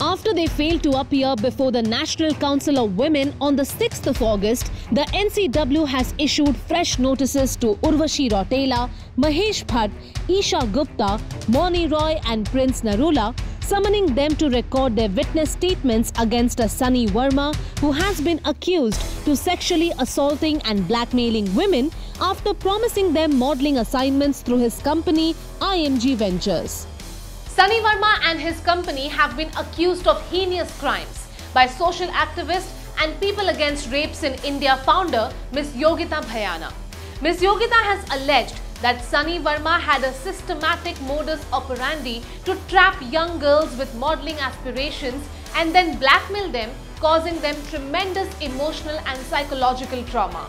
After they failed to appear before the National Council of Women on the 6th of August, the NCW has issued fresh notices to Urvashi Rautela, Mahesh Bhatt, Isha Gupta, Moni Roy and Prince Narula, summoning them to record their witness statements against a Sunny Verma who has been accused to sexually assaulting and blackmailing women after promising them modelling assignments through his company IMG Ventures. Sunny Verma and his company have been accused of heinous crimes by social activists and People Against Rapes in India founder Ms. Yogita Bhayana. Ms. Yogita has alleged that Sunny Verma had a systematic modus operandi to trap young girls with modelling aspirations and then blackmail them, causing them tremendous emotional and psychological trauma.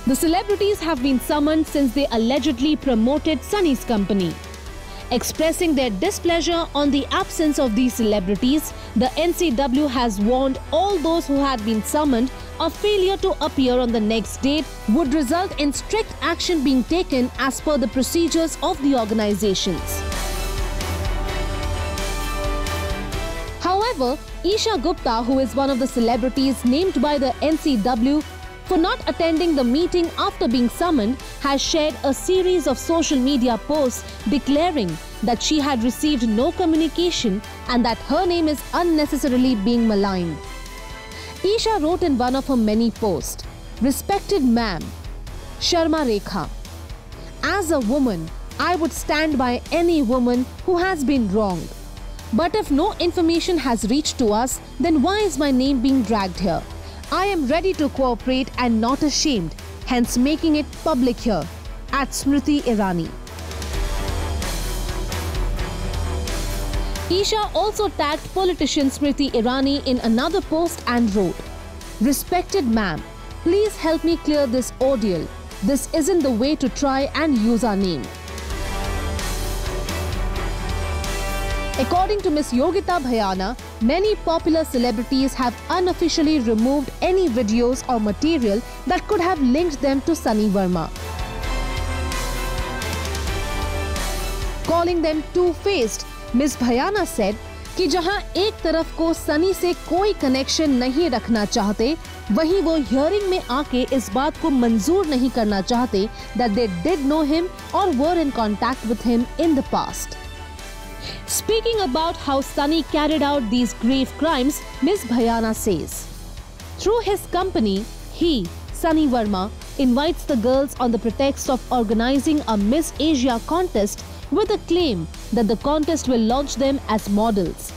The celebrities have been summoned since they allegedly promoted Sunny's company. Expressing their displeasure on the absence of these celebrities, the NCW has warned all those who had been summoned a failure to appear on the next date would result in strict action being taken as per the procedures of the organizations. However, Isha Gupta, who is one of the celebrities named by the NCW for not attending the meeting after being summoned, has shared a series of social media posts declaring that she had received no communication and that her name is unnecessarily being maligned. Isha wrote in one of her many posts, "Respected ma'am, Sharma Rekha, as a woman, I would stand by any woman who has been wronged. But if no information has reached to us, then why is my name being dragged here? I am ready to cooperate and not ashamed, hence making it public here, at Smriti Irani." Isha also tagged politician Smriti Irani in another post and wrote, "Respected ma'am, please help me clear this ordeal. This isn't the way to try and use our name." According to Ms. Yogita Bhayana, many popular celebrities have unofficially removed any videos or material that could have linked them to Sunny Verma, calling them two-faced. Ms. Bhayana said कि जहां एक तरफ को सनी से कोई connection नहीं रखना चाहते, वहीं वो हियरिंग में आके इस बात को मंजूर नहीं करना चाहते that they did know him or were in contact with him in the past. Speaking about how Sunny carried out these grave crimes, Ms. Bhayana says, "Through his company, he, Sunny Verma, invites the girls on the pretext of organizing a Miss Asia contest with a claim that the contest will launch them as models.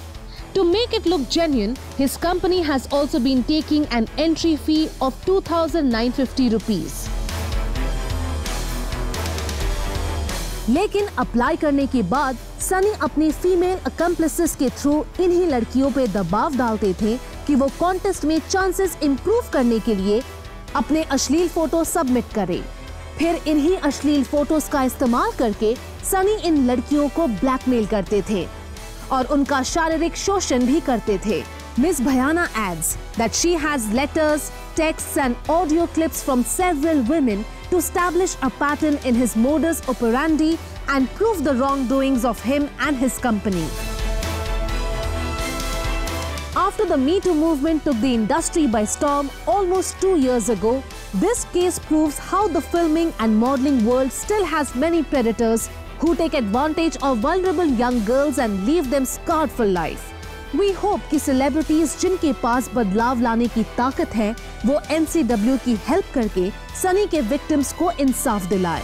To make it look genuine, his company has also been taking an entry fee of 2,950 rupees. लेकिन apply करने के बाद सनी अपनी female अकम्प्लिसेस के through इन्हीं लड़कियों पे दबाव डालते थे कि वो कॉन्टेस्ट में चांसेस इंप्रूव करने के लिए अपने अश्लील फोटो सबमिट करें। फिर इन्हीं अश्लील फोटोज का इस्तेमाल करके सनी इन लड़कियों को ब्लैकमेल करते थे और उनका शारीरिक शोषण भी करते थे। Ms. Bhayana adds that she has letters, texts and audio clips from several women to establish a pattern in his modus operandi and prove the wrongdoings of him and his company. After the Me Too movement took the industry by storm almost 2 years ago, this case proves how the filming and modeling world still has many predators who take advantage of vulnerable young girls and leave them scarred for life. We hope कि celebrities जिनके पास बदलाव लाने की ताकत है, वो NCW की help करके सनी के victims को इंसाफ दिलाए।